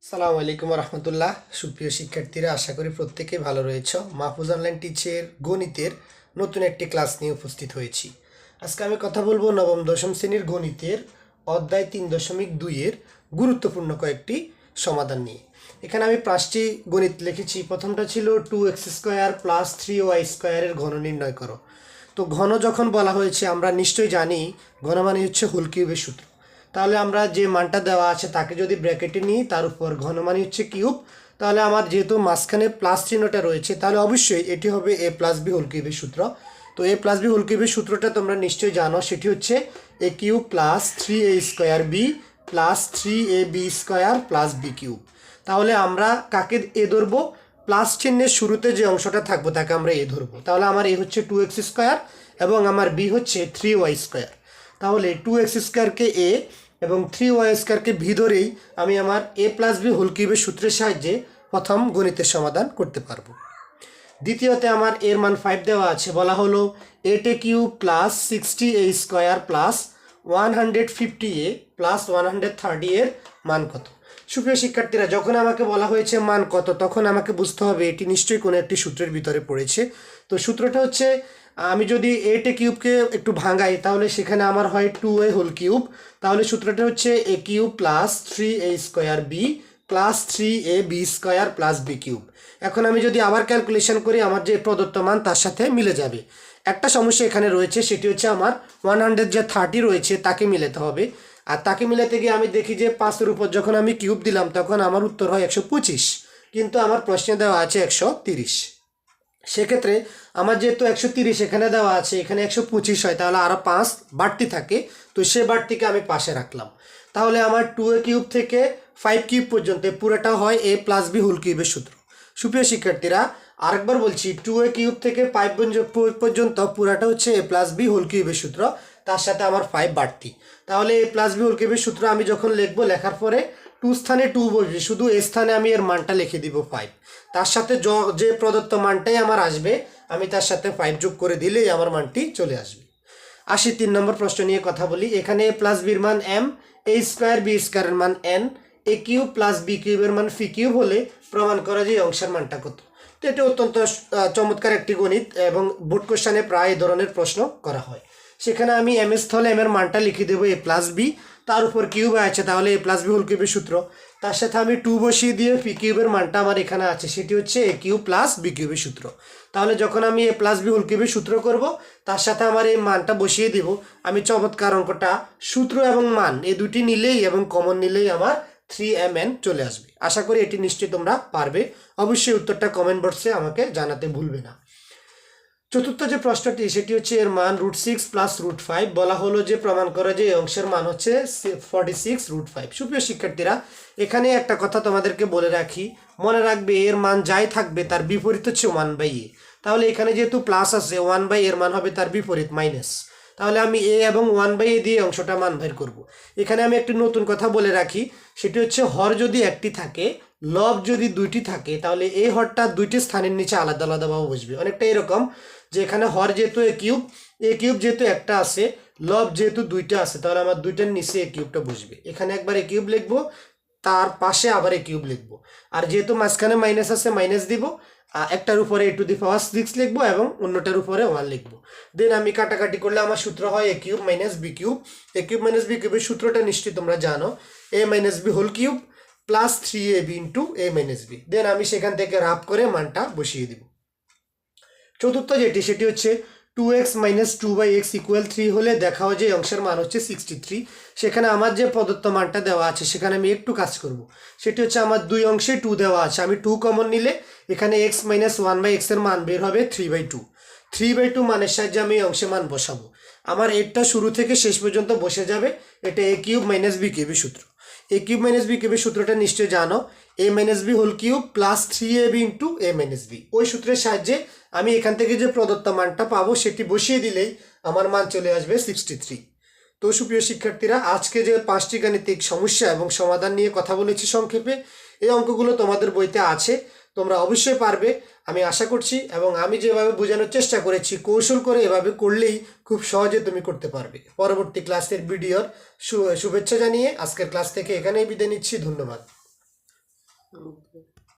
সালামু আলাইকুম রহমতুল্লাহ। সুপ্রিয় শিক্ষার্থীরা, আশা করি প্রত্যেকেই ভালো রয়েছে। মাহফুজ অনলাইন টিচের গণিতের নতুন একটি ক্লাস নিয়ে উপস্থিত হয়েছি। আজকে আমি কথা বলবো নবম দশম শ্রেণীর গণিতের অধ্যায় 3.2-এর গুরুত্বপূর্ণ কয়েকটি সমাধান নিয়ে। এখানে আমি 5টি গণিত লিখেছি। প্রথমটা ছিল 2x² + 3y² এর ঘন নির্ণয় করো। তো ঘন যখন বলা হয়েছে, আমরা নিশ্চয়ই জানি ঘন মানে হচ্ছে হোল কিউবের সূত্র। তাহলে আমরা যে মানটা দেওয়া আছে তাকে যদি ব্র্যাকেটে নিই, তার উপর ঘন মানে হচ্ছে কিউব, তাহলে আমার যেহেতু মাঝখানে প্লাস চিহ্নটা রয়েছে, তাহলে অবশ্যই এটি হবে a+b হোল কিউবের সূত্র। তো a+b হোল কিউবের সূত্রটা তোমরা নিশ্চয়ই জানো, সেটি হচ্ছে a³ + 3a² b + 3ab² + b cube. তাহলে আমরা কাকে এ ধরবো? প্লাস চিহ্নের শুরুতে যে অংশটা থাকবো তাকে আমরা এ ধরবো। তাহলে আমার এ হচ্ছে 2x² এবং আমার বি হচ্ছে 3y²। তাহলে 2x² এ এবং 3y² ভি ধরেই আমি আমার a+b হোল কিউবের সূত্রের সাহায্যে প্রথম গণিতের সমাধান করতে পারবো। দ্বিতীয়তে আমার এর মান 5 দেওয়া আছে। বলা হলো 8a³ + 60a² + 150a + 130 এর মান কত? সুপ্রিয় শিক্ষার্থীরা, যখন আমাকে বলা হয়েছে মান কত, তখন আমাকে বুঝতে হবে এটি নিশ্চয়ই কোনো একটি সূত্রের ভিতরে পড়েছে। তো সূত্রটা হচ্ছে, আমি যদি 8a³ একটু ভাঙাই, তাহলে সেখানে আমার হয় 2a হোল কিউব। তাহলে সূত্রটা হচ্ছে a³ + 3a² b + 3ab² + b cube. এখন আমি যদি আবার ক্যালকুলেশন করি, আমার যে প্রদত্ত মান তার সাথে মিলে যাবে। একটা সমস্যা এখানে রয়েছে, সেটি হচ্ছে আমার 100 যে 30 রয়েছে তাকে মিলাতে হবে। আর তাকে মিলাতে গিয়ে আমি দেখি যে 5-এর উপর যখন আমি কিউব দিলাম তখন আমার উত্তর হয় 125, কিন্তু আমার প্রশ্নে দেওয়া আছে 130। সেক্ষেত্রে আমার যেহেতু 130 এখানে দেওয়া আছে, এখানে 125 হয়, তাহলে আরও 5 বাড়তি থাকে। তো সে বাড়তিকে আমি পাশে রাখলাম। তাহলে আমার 2a³ থেকে 5³ পর্যন্ত পুরোটা হয় a+b হোল কিউবের সূত্র। সুপ্রিয় শিক্ষার্থীরা, আরেকবার বলছি, 2a³ থেকে 5 পর্যন্ত পুরাটা হচ্ছে a+b হোল কিউবের সূত্র, তার সাথে আমার 5 বাড়তি। তাহলে a+b হোল কিউবের সূত্র আমি যখন লিখবো, লেখার পরে 2 স্থানে 2 বসবে, শুধু এ স্থানে আমি এর মানটা লিখে দিব 5। তার সাথে যে প্রদত্ত মানটাই আমার আসবে, আমি তার সাথে 5 যোগ করে দিলেই আমার মানটি চলে আসবে। আসি 3 নম্বর প্রশ্ন নিয়ে কথা বলি। এখানে a+b এর মান m, a² b² এর মান n, a³ + b³ এর মান φ³ হলে প্রমাণ করা যে অংশের মানটা কত। তো এটা অত্যন্ত চমৎকার একটি গণিত এবং বোর্ড কোশ্চেনে প্রায় এই ধরনের প্রশ্ন করা হয়। সেখানে আমি m এর স্থলে m এর মানটা লিখে দেবো a+b, তার উপর কিউব আছে, তাহলে a+b হোল কিউবের সূত্র। তার সাথে আমি 2 বসিয়ে দিয়ে φ³ এর মানটা আমার এখানে আছে, সেটি হচ্ছে a³ + b³ এর সূত্র। তাহলে যখন আমি a+b হোল কিউবের সূত্র করব, তার সাথে আমার এই মানটা বসিয়ে দিব, আমি চমৎকার অঙ্কটা সূত্র এবং মান এই দুটি নিলেই এবং কমন নিলেই আমার 3mn চলে আসবে। আশা করি এটি নিশ্চয়ই তোমরা পারবে। অবশ্যই উত্তরটা কমেন্ট বক্সে আমাকে জানাতে ভুলবে না। চতুর্থ যে প্রশ্নটি, সেটি হচ্ছে এর মান √6 + √5। বলা হলো যে প্রমাণ করা যে এই অংশের মান হচ্ছে 46 √5। সুপ্রিয় শিক্ষার্থীরা, এখানে একটা কথা তোমাদেরকে বলে রাখি, মনে রাখবে এর মান যাই থাকবে তার বিপরীত হচ্ছে 1/a। তাহলে এখানে যেহেতু প্লাস আছে, 1/a এর মান হবে তার বিপরীত মাইনাস। তাহলে আমি a এবং 1/a দিয়ে অংশটা মান বের করব। এখানে আমি একটি নতুন কথা বলে রাখি, সেটি হচ্ছে হর যদি একটি থাকে, লব যদি দুইটি থাকে, তাহলে এই হরটা দুইটি স্থানের নিচে আলাদা আলাদাভাবে বসবে। অনেকটা এরকম যে এখানে হর যেহেতু a³ যেহেতু একটা আছে, লব যেহেতু দুইটা আছে, তাহলে আমার দুইটার নিচে a³ বসবে। এখানে একবার a³ লিখবো, তার পাশে আবার a³ লিখবো। আর যেহেতু মাঝখানে মাইনাস আছে, মাইনাস দিব। একটার উপরে a⁴ লিখবো এবং অন্যটার উপরে 1 লিখবো। দেন আমি কাটাকাটি করলে আমার সূত্র হয় a³ - b³। a³ - b³ এর সূত্রটা নিশ্চয়ই তোমরা জানো, a - b whole cube + 3ab * a - b। Then আমি সেখান থেকে রাফ করে মানটা বসিয়ে দিব। চতুর্থ যেটি, সেটি হচ্ছে 2x - 2/x = 3 হলে দেখাও যে অংশের মান হচ্ছে 63। সেখানে আমার যে প্রদত্ত মানটা দেওয়া আছে, সেখানে আমি একটু কাজ করব। সেটি হচ্ছে আমার দুই অংশে 2 দেওয়া আছে, আমি 2 কমন নিলে এখানে x - 1/x এর মান বের হবে 3/2। 3/2 মানের সাহায্যে আমি এই অংশে মান বসাবো। আমার এটা শুরু থেকে শেষ পর্যন্ত বসে যাবে। এটা a³ - b³ সূত্র। a³ - b³ সূত্রটা নিশ্চয়ই জানো, a - b whole cube + 3ab * a - b। ওই সূত্রের সাহায্যে আমি এখান থেকে যে প্রদত্ত মানটা পাবো সেটি বসিয়ে দিলেই আমার মান চলে আসবে 63। তো সুপ্রিয় শিক্ষার্থীরা, আজকে যে 5টি গাণিতিক সমস্যা এবং সমাধান নিয়ে কথা বলেছি সংক্ষেপে, এই অঙ্কগুলো তোমাদের বইতে আছে, তোমরা অবশ্যই পারবে আমি আশা করছি। এবং আমি যেভাবে বোঝানোর চেষ্টা করেছি, কৌশল করে এভাবে করলেই খুব সহজে তুমি করতে পারবে। পরবর্তী ক্লাসের ভিডিওর শুভেচ্ছা জানিয়ে আজকের ক্লাস থেকে এখানেই বিদায় নিচ্ছি। ধন্যবাদ। Okay.